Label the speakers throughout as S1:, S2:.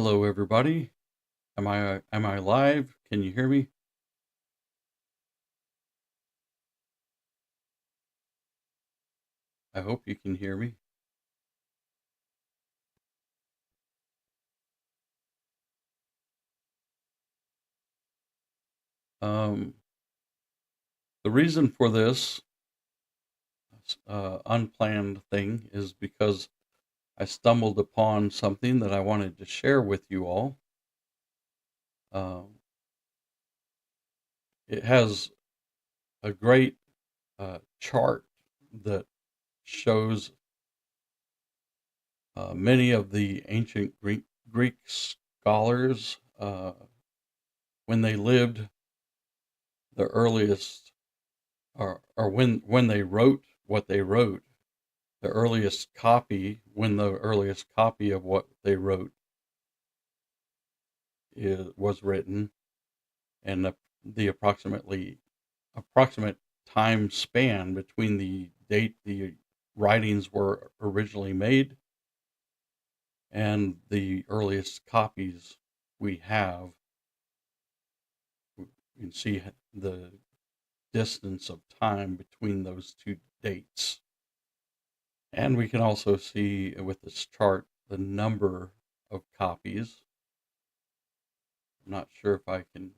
S1: Hello, everybody. Am I live? Can you hear me? I hope you can hear me. Um, the reason for this unplanned thing is because I stumbled upon something that I wanted to share with you all. Um, it has a great chart that shows many of the ancient Greek scholars when they lived the earliest or when they wrote what they wrote, the earliest copy, when the earliest copy of what they wrote was written, and the approximate time span between the date the writings were originally made and the earliest copies we have. You can see the distance of time between those two dates. And we can also see with this chart the number of copies. I'm not sure if I can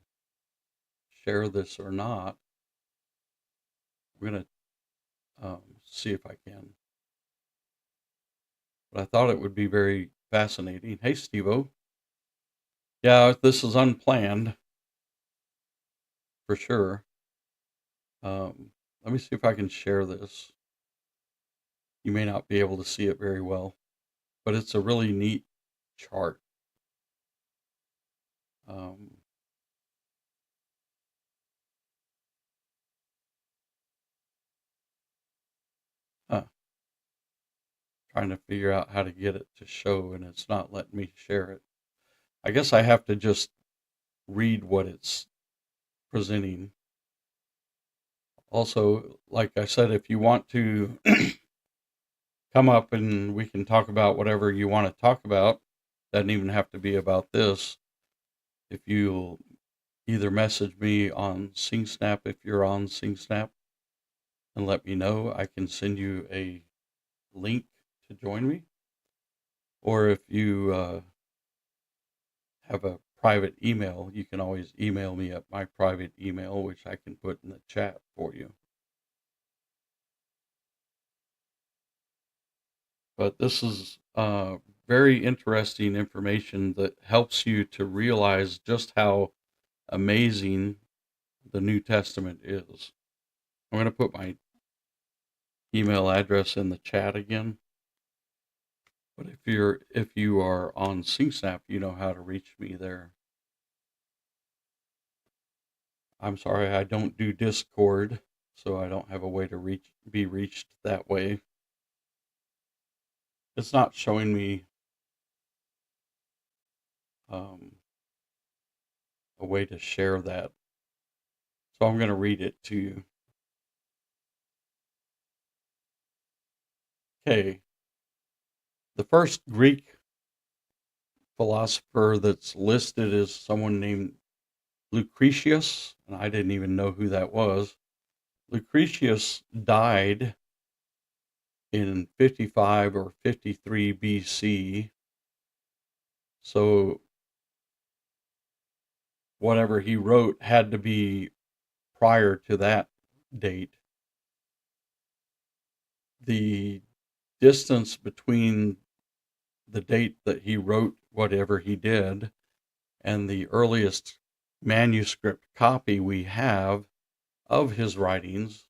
S1: share this or not. I'm going to see if I can. But I thought it would be very fascinating. Hey, Steve-O. Yeah, this is unplanned for sure. Let me see if I can share this. You may not be able to see it very well, but it's a really neat chart. Um, huh, trying to figure out how to get it to show, and it's not letting me share it. I guess I have to just read what it's presenting. Also, like I said, if you want to come up and we can talk about whatever you want to talk about, doesn't even have to be about this. If you'll either message me on SingSnap if you're on SingSnap and let me know, I can send you a link to join me. Or if you have a private email, you can always email me at my private email, which I can put in the chat for you. But this is very interesting information that helps you to realize just how amazing the New Testament is. I'm going to put my email address in the chat again. But if you are on SingSnap, you know how to reach me there. I'm sorry, I don't do Discord, so I don't have a way to be reached that way. It's not showing me um, a way to share that. So I'm going to read it to you. Okay. The first Greek philosopher that's listed is someone named Lucretius, and I didn't even know who that was. Lucretius died in 55 or 53 BC. So whatever he wrote had to be prior to that date. The distance between the date that he wrote whatever he did and the earliest manuscript copy we have of his writings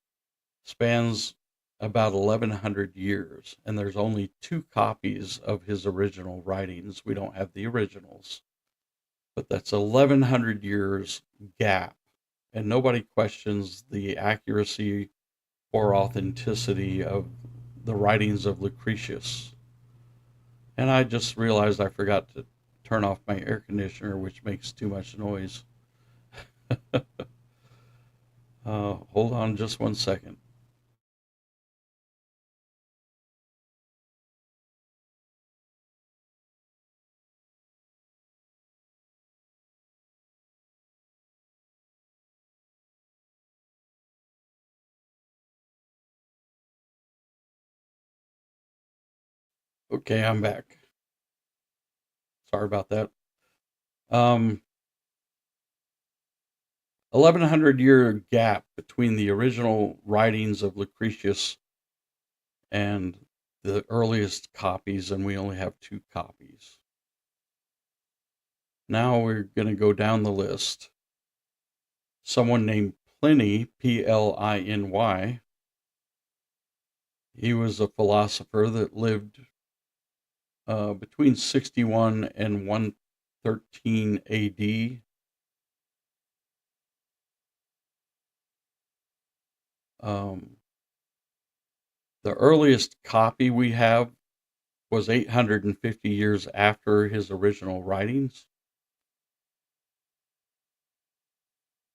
S1: spans about 1100 years, and there's only two copies of his original writings. We don't have the originals, but that's 1100 years gap, and nobody questions the accuracy or authenticity of the writings of Lucretius. And I just realized I forgot to turn off my air conditioner, which makes too much noise. Hold on just 1 second. Okay, I'm back. Sorry about that. Um, 1100-year gap between the original writings of Lucretius and the earliest copies, and we only have two copies. Now we're going to go down the list. Someone named Pliny, Pliny, he was a philosopher that lived between 61 and 113 AD. Um, the earliest copy we have was 850 years after his original writings.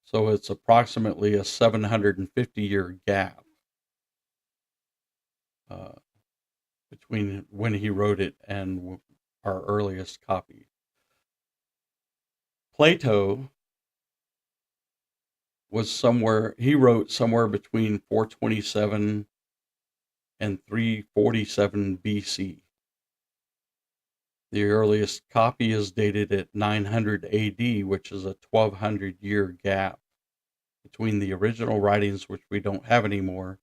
S1: So it's approximately a 750-year gap uh, between when he wrote it and our earliest copy. Plato he wrote somewhere between 427 and 347 BC. The earliest copy is dated at 900 AD, which is a 1200-year gap between the original writings, which we don't have anymore,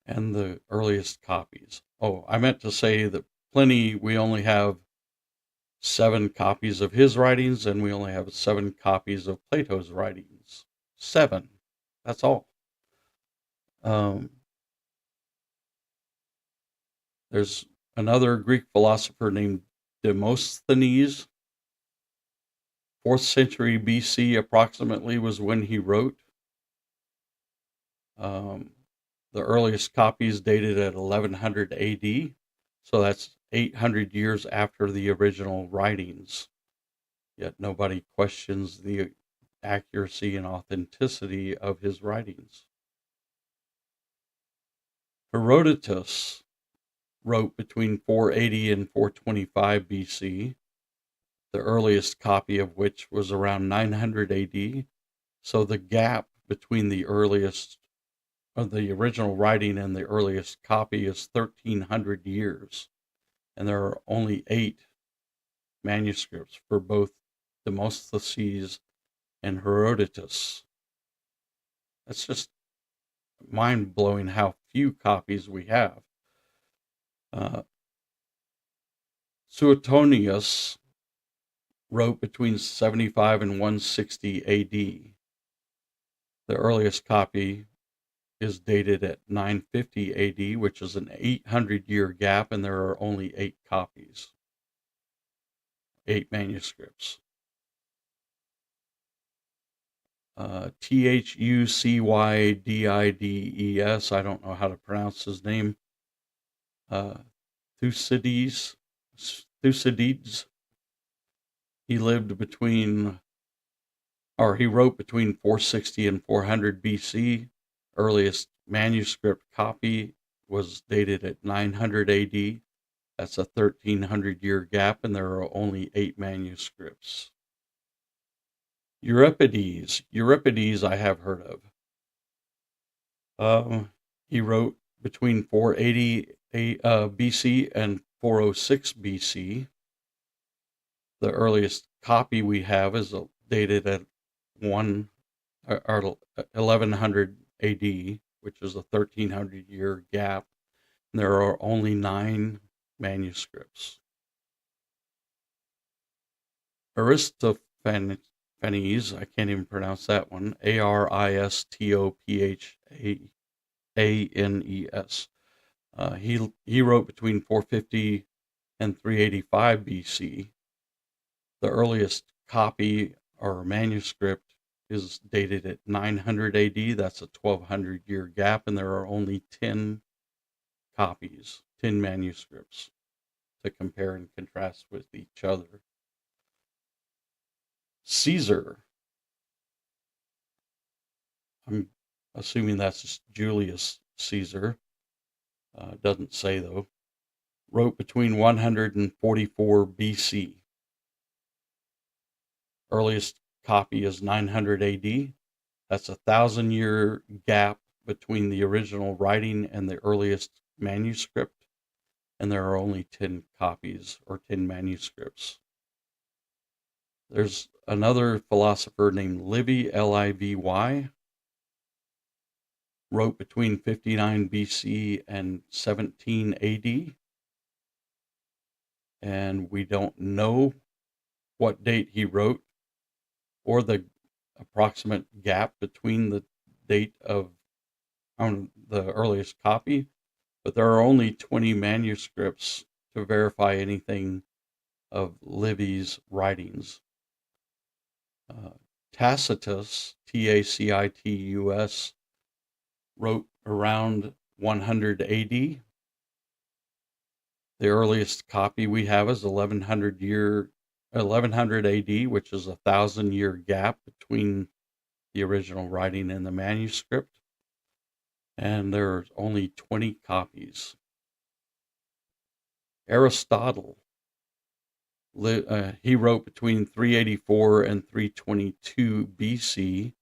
S1: and the earliest copies. Oh, I meant to say that Pliny, we only have 7 copies of his writings, and we only have 7 copies of Plato's writings. 7. That's all. Um, there's another Greek philosopher named Demosthenes. 4th century BC approximately was when he wrote. Um, the earliest copies dated at 1100 AD, so that's 800 years after the original writings. Yet nobody questions the accuracy and authenticity of his writings. Herodotus wrote between 480 and 425 BC, the earliest copy of which was around 900 AD. So the gap between the earliest of the original writing and the earliest copy is 1300 years. And there are only 8 manuscripts for both Demosthenes and Herodotus. That's just mind blowing how few copies we have. Uh, Suetonius wrote between 75 and 160 AD. The earliest copy is dated at 950 AD, which is an 800-year gap, and there are only 8 copies, 8 manuscripts. Thucydides, I don't know how to pronounce his name. Thucydides. He lived between, or he wrote between 460 and 400 BC. Earliest manuscript copy was dated at 900 AD. That's a 1300-year gap, and there are only 8 manuscripts. Euripides I have heard of. He wrote between 480 BC and 406 BC. The earliest copy we have is dated at 1100 AD, which is a 1300-year gap. And there are only 9 manuscripts. Aristophanes, I can't even pronounce that one. Aristophanes. He wrote between 450 and 385 BC. The earliest copy or manuscript is dated at 900 AD. That's a 1200-year gap, and there are only 10 copies, 10 manuscripts to compare and contrast with each other. Caesar, I'm assuming that's Julius Caesar, doesn't say though, wrote between 144 BC. Earliest copy is 900 AD. That's a 1,000-year gap between the original writing and the earliest manuscript. and there are only 10 copies or 10 manuscripts. There's another philosopher named Livy, Livy, wrote between 59 BC and 17 AD, and we don't know what date he wrote or the approximate gap between the date of the earliest copy, but there are only 20 manuscripts to verify anything of Livy's writings. Tacitus, Tacitus, wrote around 100 AD. The earliest copy we have is 1100 AD, which is a 1,000-year gap between the original writing and the manuscript. And there's only 20 copies. Aristotle, he wrote between 384 and 322 BC.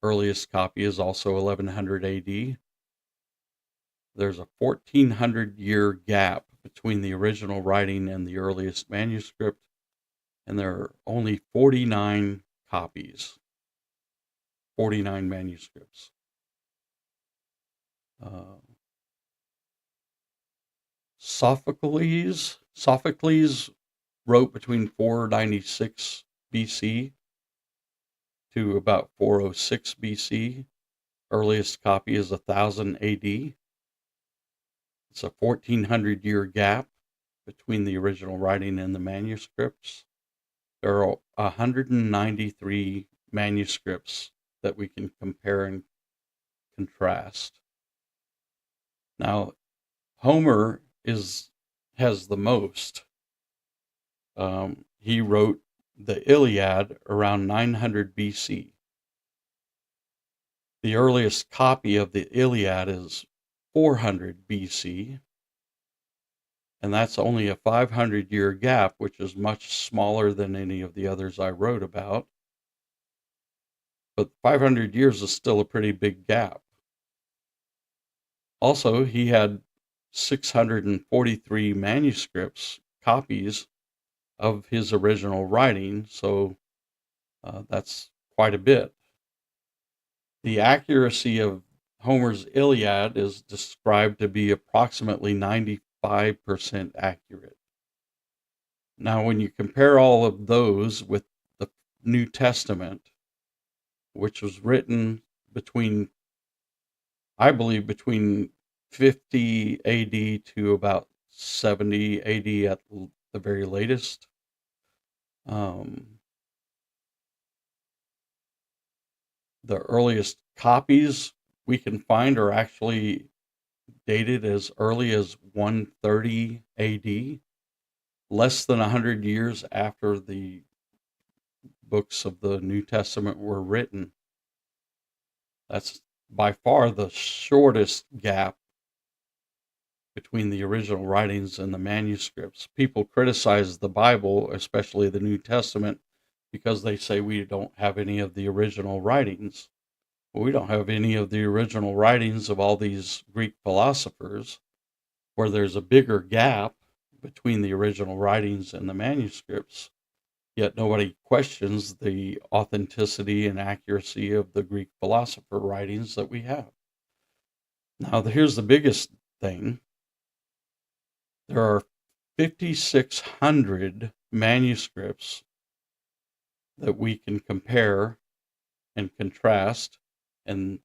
S1: Earliest copy is also 1100 AD. There's a 1,400-year gap between the original writing and the earliest manuscript, and there are only 49 copies, 49 manuscripts. Sophocles wrote between 496 BC to about 406 BC. Earliest copy is 1000 AD. It's a 1,400-year gap between the original writing and the manuscripts. There are 193 manuscripts that we can compare and contrast. Now, Homer has the most. He wrote the Iliad around 900 BC. The earliest copy of the Iliad is 400 BC, and that's only a 500-year gap, which is much smaller than any of the others I wrote about. But 500 years is still a pretty big gap. Also, he had 643 manuscripts, copies of his original writing, so that's quite a bit. The accuracy of Homer's Iliad is described to be approximately 95% accurate. Now, when you compare all of those with the New Testament, which was written between, I believe, between 50 AD to about 70 AD at the very latest. The earliest copies we can find are actually dated as early as 130 AD, less than 100 years after the books of the New Testament were written. That's by far the shortest gap between the original writings and the manuscripts. People criticize the Bible, especially the New Testament, because they say we don't have any of the original writings. Well, we don't have any of the original writings of all these Greek philosophers, where there's a bigger gap between the original writings and the manuscripts, yet nobody questions the authenticity and accuracy of the Greek philosopher writings that we have. Now, here's the biggest thing. There are 5,600 manuscripts that we can compare and contrast, and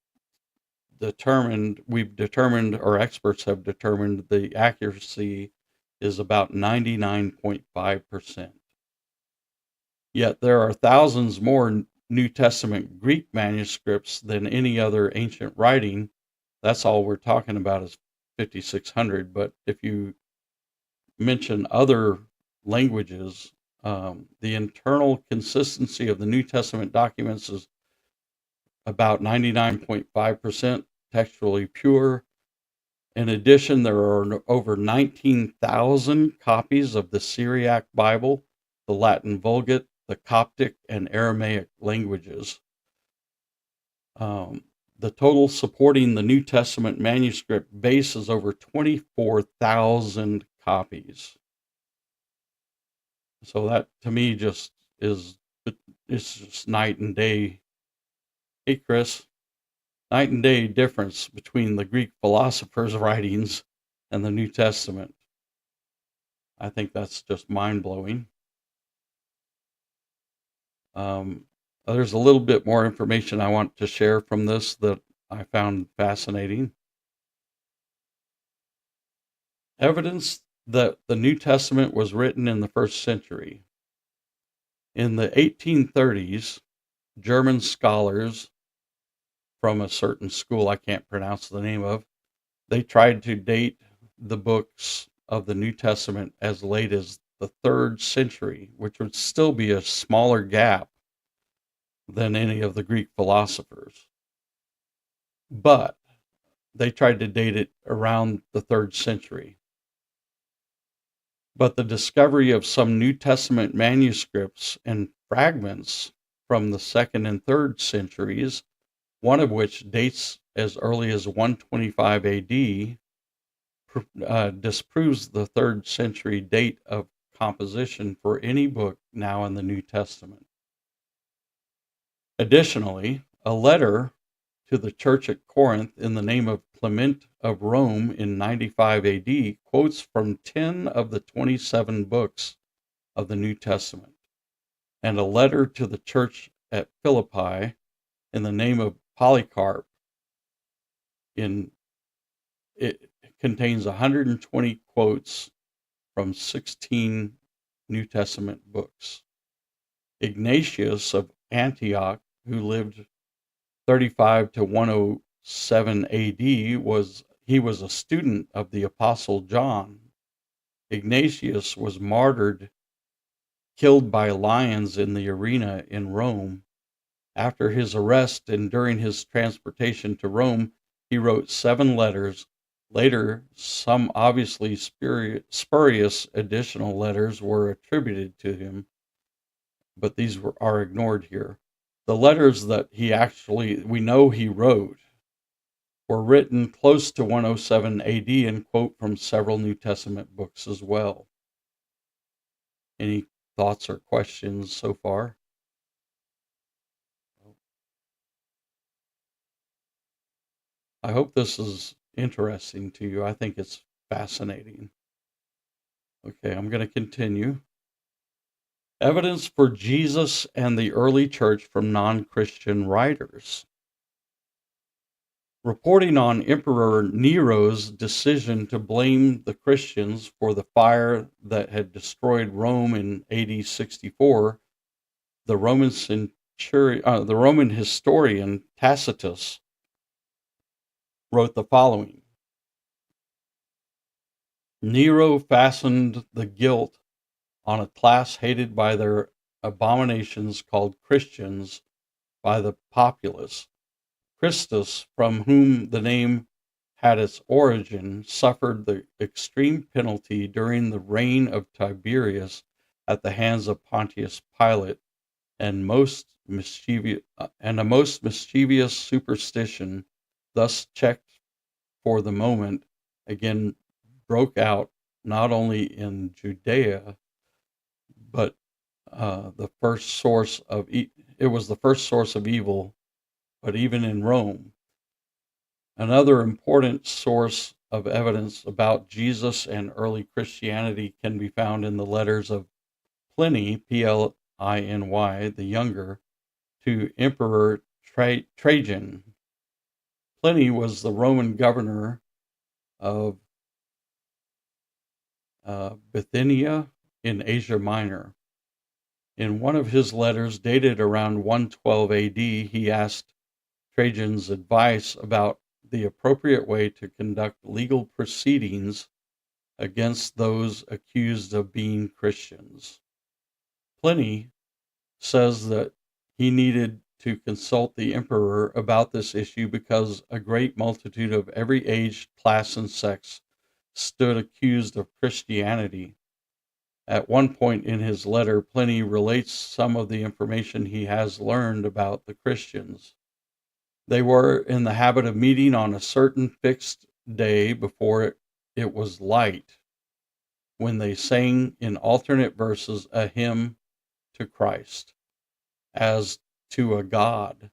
S1: we've determined, or experts have determined, the accuracy is about 99.5%. Yet there are thousands more New Testament Greek manuscripts than any other ancient writing. That's all we're talking about is 5,600. But if you mention other languages, the internal consistency of the New Testament documents is about 99.5% textually pure. In addition, there are over 19,000 copies of the Syriac Bible, the Latin Vulgate, the Coptic, and Aramaic languages. The total supporting the New Testament manuscript base is over 24,000 copies. So that to me just is, it's just night and day. Hey, Chris, night and day difference between the Greek philosophers' writings and the New Testament. I think that's just mind blowing. There's a little bit more information I want to share from this that I found fascinating. Evidence that the New Testament was written in the first century. In the 1830s, German scholars from a certain school I can't pronounce the name of, they tried to date the books of the New Testament as late as the 3rd century, which would still be a smaller gap than any of the Greek philosophers. But they tried to date it around the 3rd century. But the discovery of some New Testament manuscripts and fragments from the 2nd and 3rd centuries, one of which dates as early as 125 AD, disproves the 3rd century date of composition for any book now in the New Testament. Additionally, a letter to the church at Corinth in the name of Clement of Rome in 95 AD quotes from 10 of the 27 books of the New Testament, and a letter to the church at Philippi in the name of Polycarp it contains 120 quotes from 16 New Testament books. Ignatius of Antioch, who lived 35 to 107 AD, was a student of the Apostle John. Ignatius was martyred, killed by lions in the arena in Rome. After his arrest and during his transportation to Rome, he wrote 7 letters. Later, some obviously spurious additional letters were attributed to him, but these are ignored here. The letters that we know he wrote were written close to 107 AD and quote from several New Testament books as well. Any thoughts or questions so far? I hope this is interesting to you. I think it's fascinating. Okay, I'm going to continue. Evidence for Jesus and the early church from non-Christian writers. Reporting on Emperor Nero's decision to blame the Christians for the fire that had destroyed Rome in AD 64, the Roman historian Tacitus wrote the following: Nero fastened the guilt on a class hated by their abominations called Christians by the populace. Christus, from whom the name had its origin, suffered the extreme penalty during the reign of Tiberius at the hands of Pontius Pilate, and a most mischievous superstition, thus checked for the moment, again broke out not only in Judea, but the first source of it was the first source of evil, but even in Rome. Another important source of evidence about Jesus and early Christianity can be found in the letters of Pliny, Pliny, the Younger, to Emperor Trajan. Pliny was the Roman governor of Bithynia in Asia Minor. In one of his letters dated around 112 AD, he asked Trajan's advice about the appropriate way to conduct legal proceedings against those accused of being Christians. Pliny says that he needed to consult the emperor about this issue because a great multitude of every age, class, and sex stood accused of Christianity. At one point in his letter, Pliny relates some of the information he has learned about the Christians. They were in the habit of meeting on a certain fixed day before it was light. when they sang in alternate verses a hymn to Christ as to a God,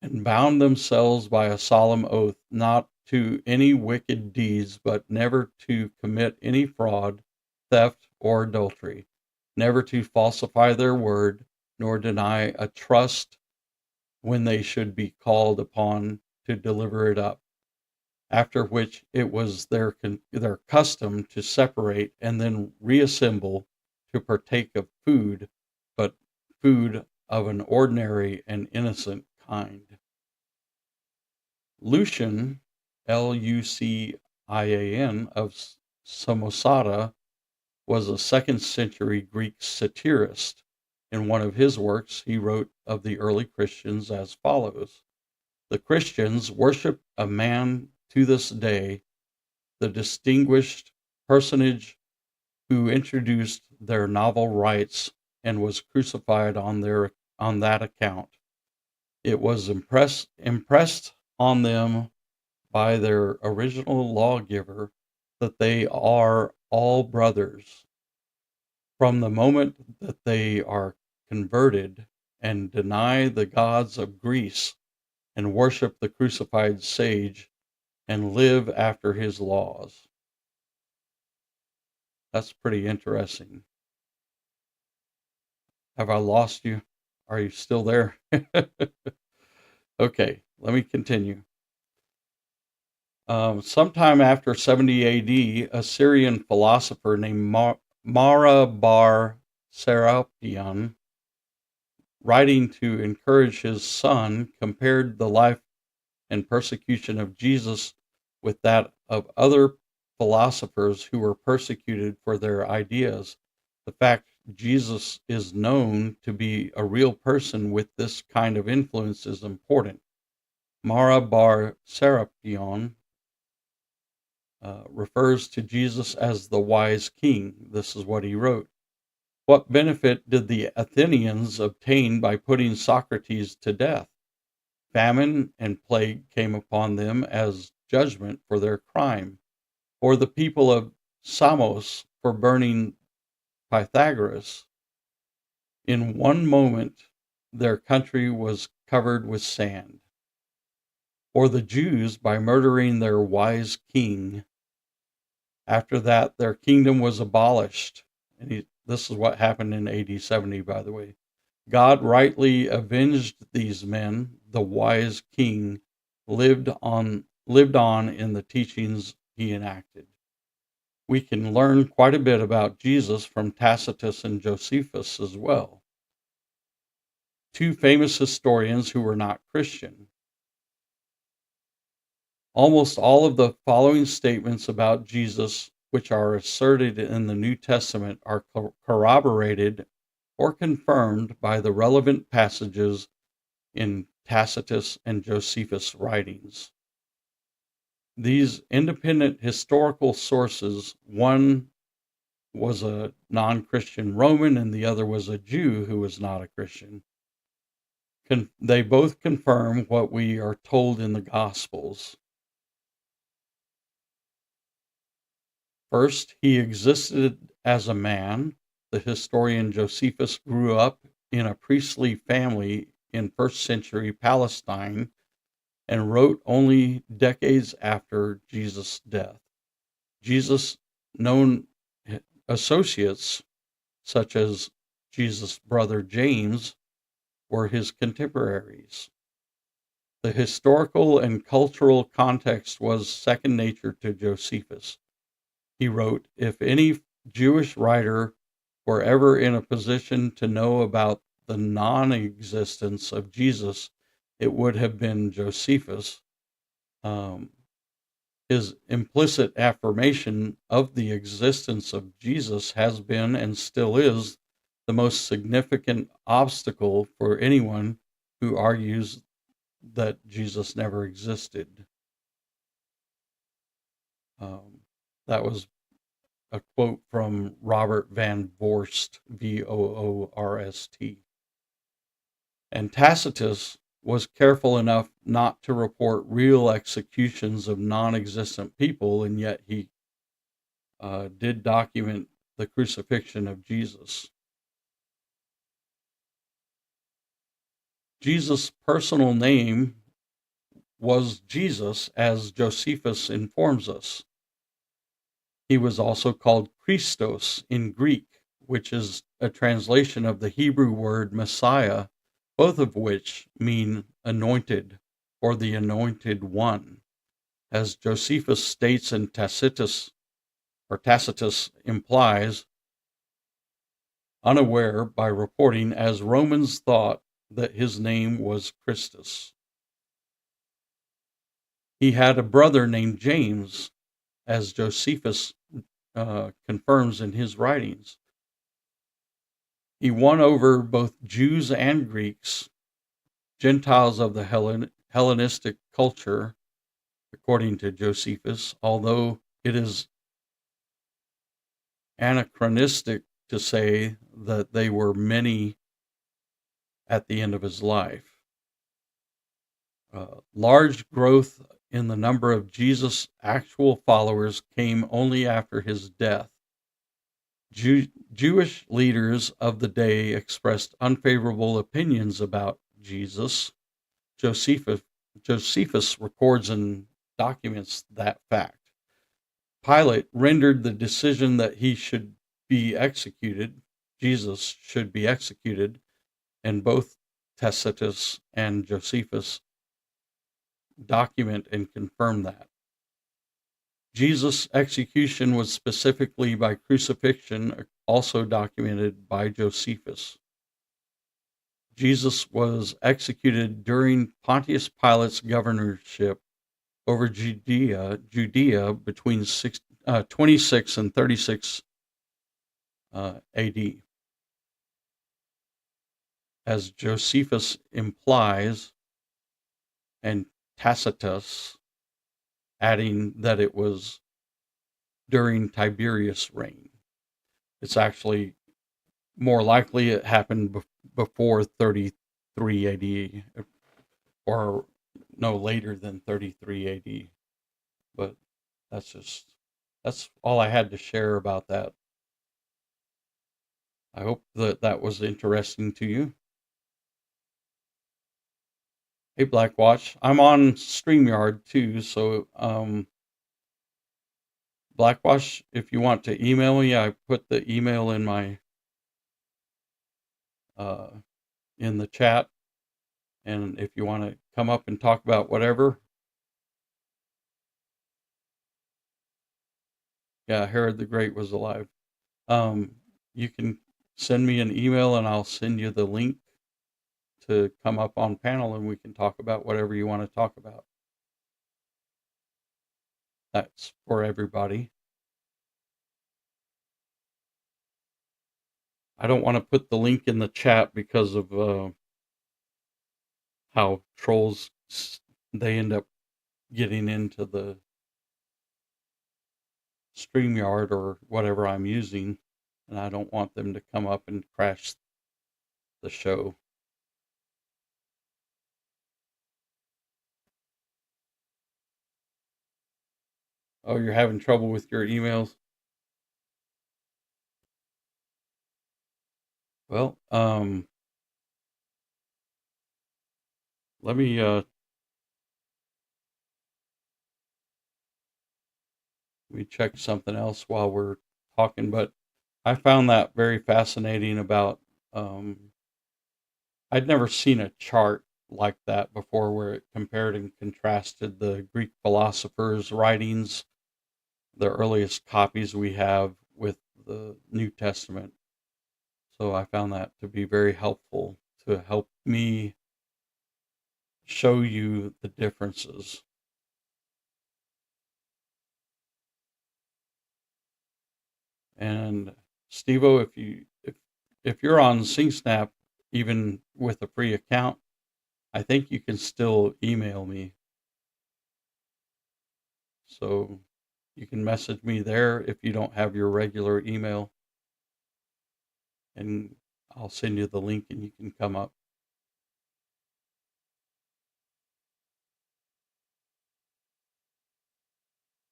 S1: and bound themselves by a solemn oath not to any wicked deeds, but never to commit any fraud, theft, or adultery, never to falsify their word, nor deny a trust when they should be called upon to deliver it up. After which it was their custom to separate and then reassemble to partake of food, but food of an ordinary and innocent kind. Lucian, Lucian of Samosata, was a second-century Greek satirist. In one of his works, he wrote of the early Christians as follows: "The Christians worship a man to this day, the distinguished personage who introduced their novel rites and was crucified on that account. It was impressed on them by their original lawgiver that they are all brothers. From the moment that they are converted and deny the gods of Greece and worship the crucified sage and live after his laws." That's pretty interesting. Have I lost you? Are you still there? Okay, let me continue. Sometime after 70 AD, a Syrian philosopher named Mara bar Serapion, writing to encourage his son, compared the life and persecution of Jesus with that of other philosophers who were persecuted for their ideas. The fact Jesus is known to be a real person with this kind of influence is important. Mara bar Serapion refers to Jesus as the wise king. This is what he wrote: "What benefit did the Athenians obtain by putting Socrates to death? Famine and plague came upon them as judgment for their crime, or the people of Samos for burning Pythagoras. In one moment their country was covered with sand. Or the Jews by murdering their wise king. After that, their kingdom was abolished." And this is what happened in AD 70, by the way. "God rightly avenged these men. The wise king lived on in the teachings he enacted." We can learn quite a bit about Jesus from Tacitus and Josephus as well, two famous historians who were not Christian. Almost all of the following statements about Jesus, which are asserted in the New Testament, are corroborated or confirmed by the relevant passages in Tacitus and Josephus' writings. These independent historical sources, one was a non-Christian Roman and the other was a Jew who was not a Christian, they both confirm what we are told in the Gospels. First, he existed as a man. The historian Josephus grew up in a priestly family in first century Palestine and wrote only decades after Jesus' death. Jesus' known associates, such as Jesus' brother James, were his contemporaries. The historical and cultural context was second nature to Josephus. He wrote, "If any Jewish writer were ever in a position to know about the non-existence of Jesus, it would have been Josephus. His implicit affirmation of the existence of Jesus has been and still is the most significant obstacle for anyone who argues that Jesus never existed." That was a quote from Robert Van Voorst, Voorst. And Tacitus was careful enough not to report real executions of non-existent people, and yet he did document the crucifixion of Jesus. Jesus' personal name was Jesus, as Josephus informs us. He was also called Christos in Greek, which is a translation of the Hebrew word Messiah, both of which mean anointed or the anointed one. As Josephus states in Tacitus, or Tacitus implies, unaware by reporting as Romans thought that his name was Christus. He had a brother named James, as Josephus confirms in his writings. He won over both Jews and Greeks, Gentiles of the Hellenistic culture, according to Josephus, although it is anachronistic to say that they were many at the end of his life. Large growth in the number of Jesus' actual followers came only after his death. Jewish leaders of the day expressed unfavorable opinions about Jesus. Josephus records and documents that fact. Pilate rendered the decision that he should be executed, Jesus should be executed, and both Tacitus and Josephus document and confirm that. Jesus' execution was specifically by crucifixion, also documented by Josephus. Jesus was executed during Pontius Pilate's governorship over Judea between 26 and 36 AD. As Josephus implies, and Tacitus adding that it was during Tiberius' reign. It's actually more likely it happened before 33 AD, or no later than 33 AD. But that's all I had to share about that. I hope that that was interesting to you. Hey, Blackwatch, I'm on StreamYard too, so Blackwash, if you want to email me, I put the email in my in the chat, and if you want to come up and talk about whatever, yeah, Herod the Great was alive. You can send me an email, and I'll send you the link to come up on panel, and we can talk about whatever you want to talk about. That's for everybody. I don't want to put the link in the chat because of how trolls, they end up getting into the StreamYard or whatever I'm using, and I don't want them to come up and crash the show. Oh, you're having trouble with your emails? Well, let me check something else while we're talking, but I found that very fascinating about I'd never seen a chart like that before where it compared and contrasted the Greek philosophers' writings, the earliest copies we have, with the New Testament. So I found that to be very helpful to help me show you the differences. And Stevo, if you're on SingSnap, even with a free account, I think you can still email me. So you can message me there if you don't have your regular email, and I'll send you the link and you can come up.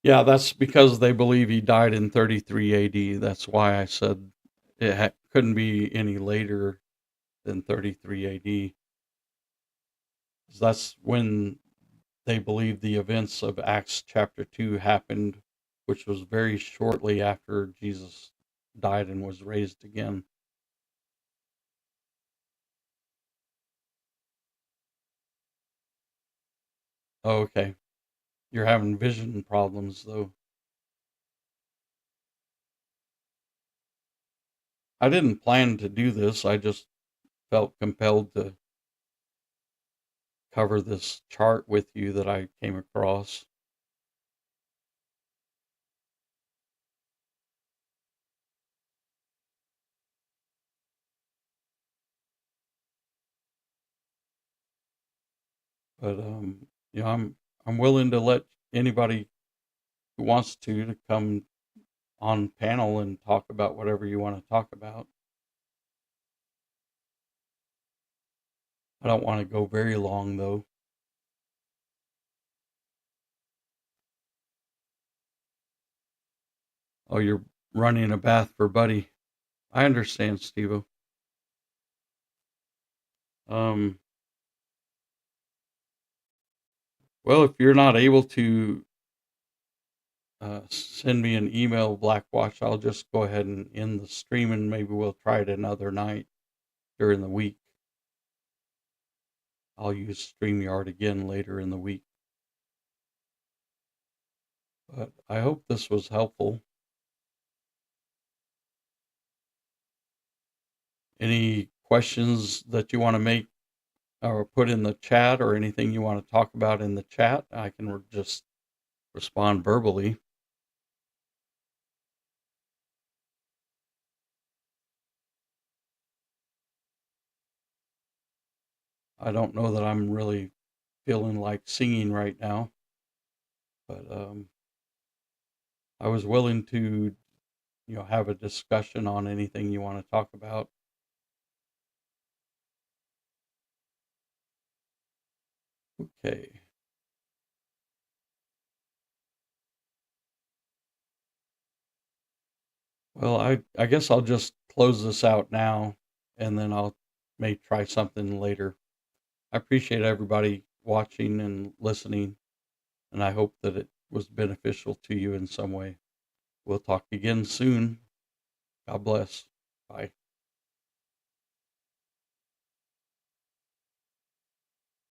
S1: Yeah, that's because they believe he died in 33 AD. That's why I said couldn't be any later than 33 AD. 'Cause that's when they believe the events of Acts chapter 2 happened, which was very shortly after Jesus died and was raised again. Oh, okay. You're having vision problems, though. I didn't plan to do this. I just felt compelled to cover this chart with you that I came across. But I'm willing to let anybody who wants to come on panel and talk about whatever you want to talk about. I don't want to go very long though. Oh, you're running a bath for Buddy. I understand, Steve. Um, well, if you're not able to send me an email, Blackwatch, I'll just go ahead and end the stream and maybe we'll try it another night during the week. I'll use StreamYard again later in the week. But I hope this was helpful. Any questions that you want to make or put in the chat or anything you want to talk about in the chat, I can just respond verbally. I don't know that I'm really feeling like singing right now, but I was willing to, have a discussion on anything you want to talk about. Okay. Well, I guess I'll just close this out now and then I'll may try something later. I appreciate everybody watching and listening, and I hope that it was beneficial to you in some way. We'll talk again soon. God bless. Bye.